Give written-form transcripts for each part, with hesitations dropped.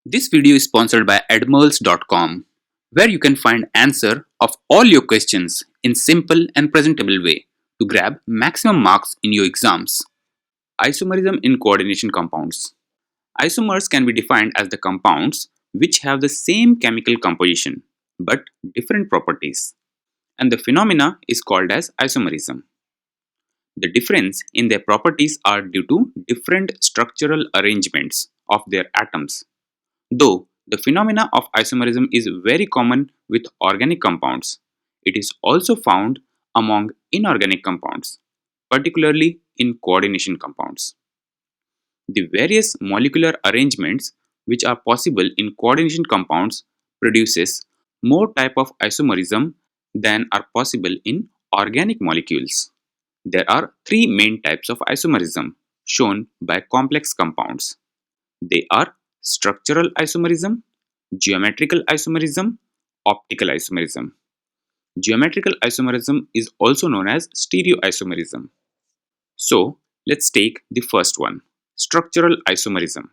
This video is sponsored by edmerls.com, where you can find answer of all your questions in simple and presentable way to grab maximum marks in your exams. Isomerism in coordination compounds. Isomers can be defined as the compounds which have the same chemical composition but different properties, and the phenomena is called as isomerism. The difference in their properties are due to different structural arrangements of their atoms. Though the phenomena of isomerism is very common with organic compounds, it is also found among inorganic compounds, particularly in coordination compounds. The various molecular arrangements which are possible in coordination compounds produces more type of isomerism than are possible in organic molecules. There are three main types of isomerism shown by complex compounds. They are structural isomerism, geometrical isomerism, optical isomerism. Geometrical isomerism is also known as stereoisomerism. So, let's take the first one, structural isomerism.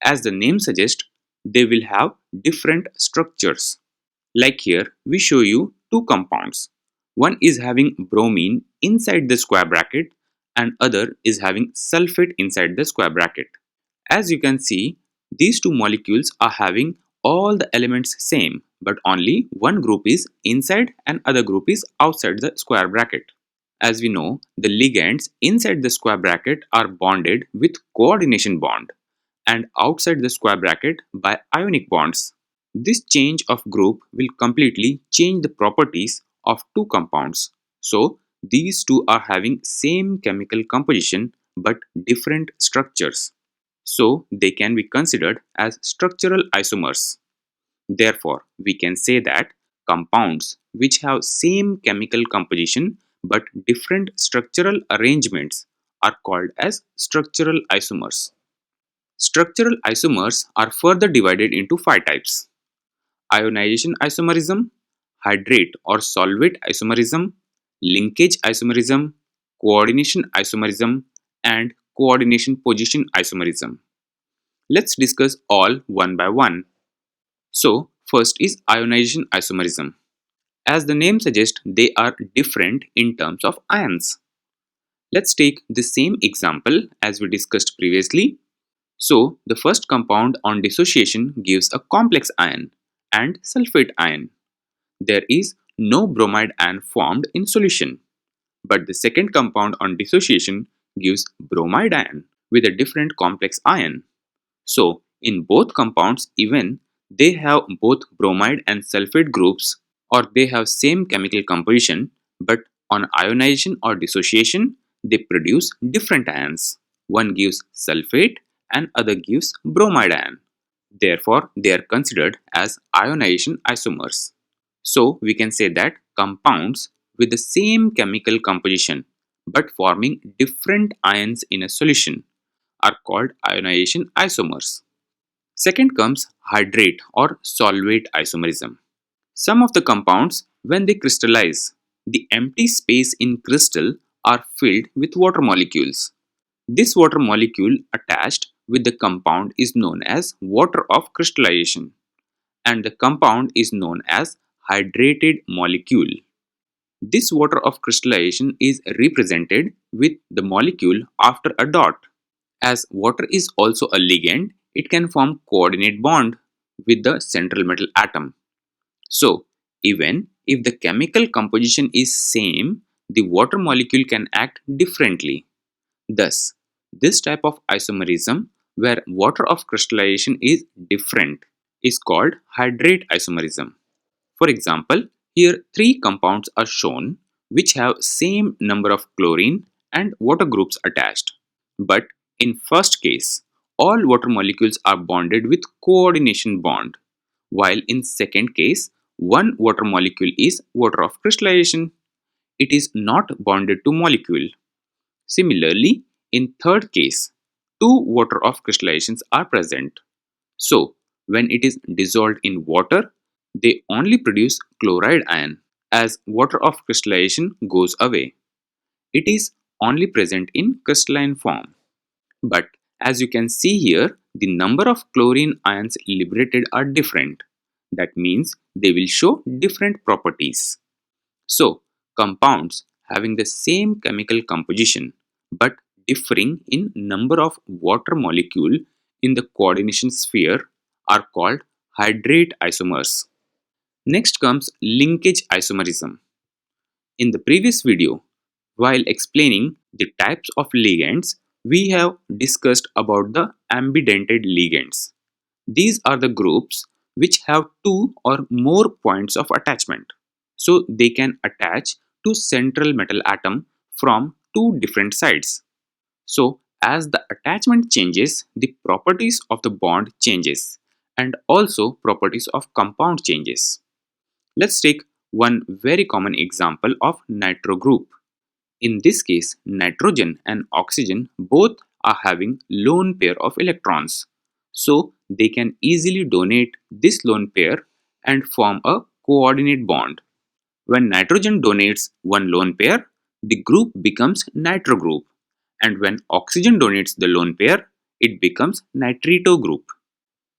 As the name suggests, they will have different structures. Like here, we show you two compounds. One is having bromine inside the square bracket and other is having sulfate inside the square bracket. As you can see, these two molecules are having all the elements same, but only one group is inside and other group is outside the square bracket. As we know, the ligands inside the square bracket are bonded with coordination bond and outside the square bracket by ionic bonds. This change of group will completely change the properties of two compounds. So, these two are having same chemical composition but different structures. So, they can be considered as structural isomers. Therefore, we can say that compounds which have same chemical composition but different structural arrangements are called as structural isomers. Structural isomers are further divided into five types: ionization isomerism, hydrate or solvate isomerism, linkage isomerism, coordination isomerism, and coordination position isomerism. Let's discuss all one by one. So, first is ionization isomerism. As the name suggests, they are different in terms of ions. Let's take the same example as we discussed previously. So, the first compound on dissociation gives a complex ion and sulfate ion. There is no bromide ion formed in solution. But the second compound on dissociation gives bromide ion with a different complex ion. So, in both compounds, even they have both bromide and sulfate groups, or they have same chemical composition, but on ionization or dissociation, they produce different ions. One gives sulfate and other gives bromide ion. Therefore, they are considered as ionization isomers. So, we can say that compounds with the same chemical composition but forming different ions in a solution are called ionization isomers. Second comes hydrate or solvate isomerism. Some of the compounds, when they crystallize, the empty space in crystal are filled with water molecules. This water molecule attached with the compound is known as water of crystallization, and the compound is known as hydrated molecule. This water of crystallization is represented with the molecule after a dot. As water is also a ligand, it can form coordinate bond with the central metal atom. So, even if the chemical composition is same, the water molecule can act differently. Thus, this type of isomerism where water of crystallization is different is called hydrate isomerism. For example, here three compounds are shown which have same number of chlorine and water groups attached. But in first case, all water molecules are bonded with coordination bond, while in second case, one water molecule is water of crystallization. It is not bonded to molecule. Similarly, in third case, two water of crystallizations are present. So, when it is dissolved in water, they only produce chloride ion as water of crystallization goes away. It is only present in crystalline form. But as you can see here, the number of chlorine ions liberated are different. That means they will show different properties. So, compounds having the same chemical composition but differing in number of water molecule in the coordination sphere are called hydrate isomers. Next comes linkage isomerism. In the previous video, while explaining the types of ligands, we have discussed about the ambidentate ligands. These are the groups which have two or more points of attachment. So they can attach to central metal atom from two different sides. So as the attachment changes, the properties of the bond changes and also properties of compound changes. Let's take one very common example of nitro group. In this case, nitrogen and oxygen both are having lone pair of electrons. So they can easily donate this lone pair and form a coordinate bond. When nitrogen donates one lone pair, the group becomes nitro group, and when oxygen donates the lone pair, it becomes nitrito group.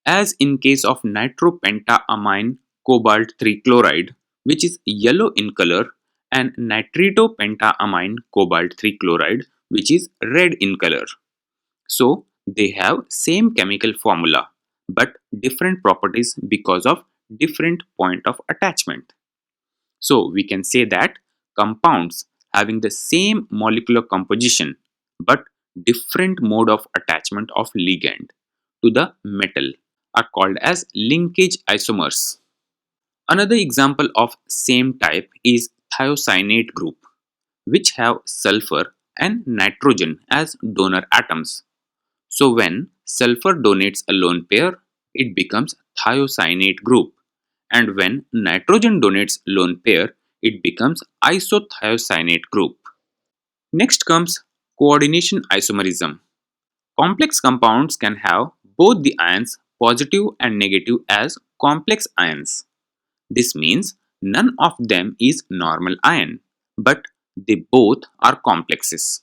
As in case of nitropentaamine cobalt 3 chloride, which is yellow in color, and nitritopentaamine cobalt 3 chloride, which is red in color. So they have same chemical formula but different properties because of different point of attachment. So we can say that compounds having the same molecular composition but different mode of attachment of ligand to the metal are called as linkage isomers. Another example of same type is thiocyanate group, which have sulfur and nitrogen as donor atoms. So when sulfur donates a lone pair, it becomes thiocyanate group, and when nitrogen donates lone pair, it becomes isothiocyanate group. Next comes coordination isomerism. Complex compounds can have both the ions positive and negative as complex ions. This means none of them is normal ion, but they both are complexes.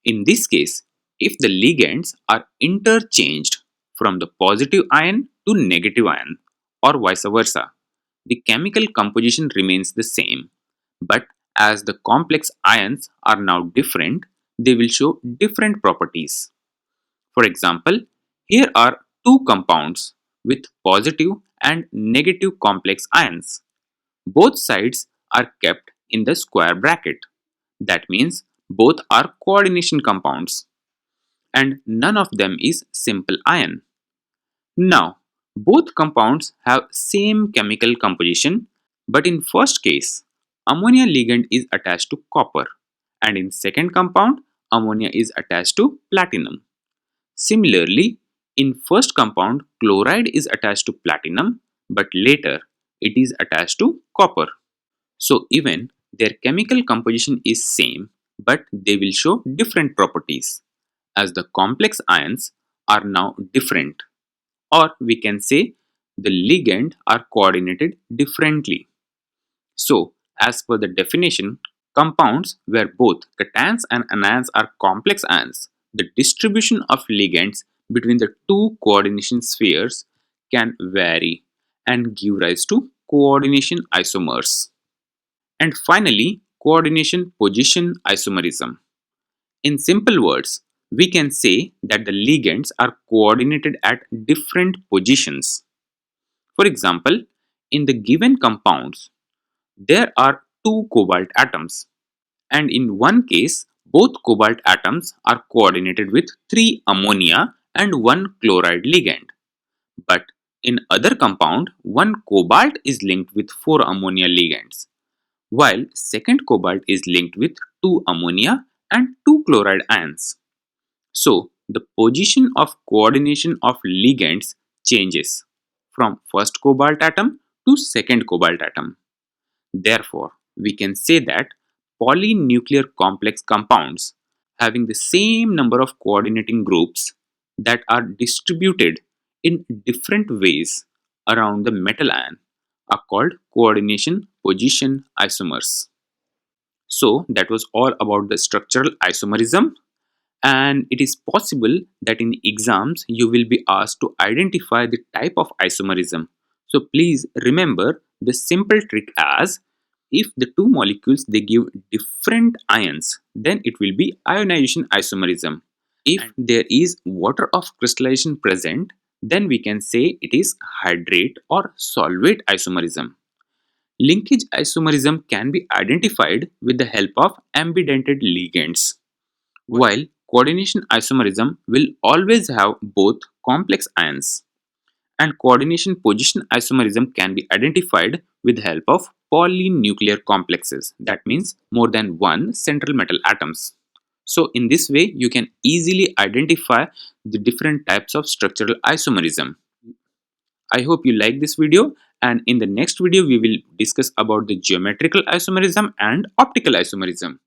In this case, if the ligands are interchanged from the positive ion to negative ion or vice versa, the chemical composition remains the same, but as the complex ions are now different, they will show different properties. For example, here are two compounds with positive and negative complex ions. Both sides are kept in the square bracket. That means both are coordination compounds and none of them is simple ion. Now, both compounds have same chemical composition, but in first case, ammonia ligand is attached to copper and in second compound, ammonia is attached to platinum. Similarly, in first compound, chloride is attached to platinum, but later it is attached to copper. So even their chemical composition is same, but they will show different properties as the complex ions are now different, or we can say the ligand are coordinated differently. So as per the definition, compounds where both cations and anions are complex ions, the distribution of ligands between the two coordination spheres can vary and give rise to coordination isomers. And finally, coordination position isomerism. In simple words, we can say that the ligands are coordinated at different positions. For example, in the given compounds, there are two cobalt atoms, and in one case, both cobalt atoms are coordinated with 3 ammonia and 1 chloride ligand. But in other compound, one cobalt is linked with 4 ammonia ligands, while second cobalt is linked with 2 ammonia and 2 chloride ions. So, the position of coordination of ligands changes from first cobalt atom to second cobalt atom. Therefore, we can say that polynuclear complex compounds having the same number of coordinating groups that are distributed in different ways around the metal ion are called coordination position isomers. So that was all about the structural isomerism. And it is possible that in exams you will be asked to identify the type of isomerism. So please remember the simple trick as if the two molecules they give different ions, then it will be ionization isomerism. If there is water of crystallization present, then we can say it is hydrate or solvate isomerism. Linkage isomerism can be identified with the help of ambidentate ligands, while coordination isomerism will always have both complex ions. And coordination position isomerism can be identified with the help of polynuclear complexes, that means more than one central metal atoms. So in this way you can easily identify the different types of structural isomerism. I hope you like this video, and in the next video we will discuss about the geometrical isomerism and optical isomerism.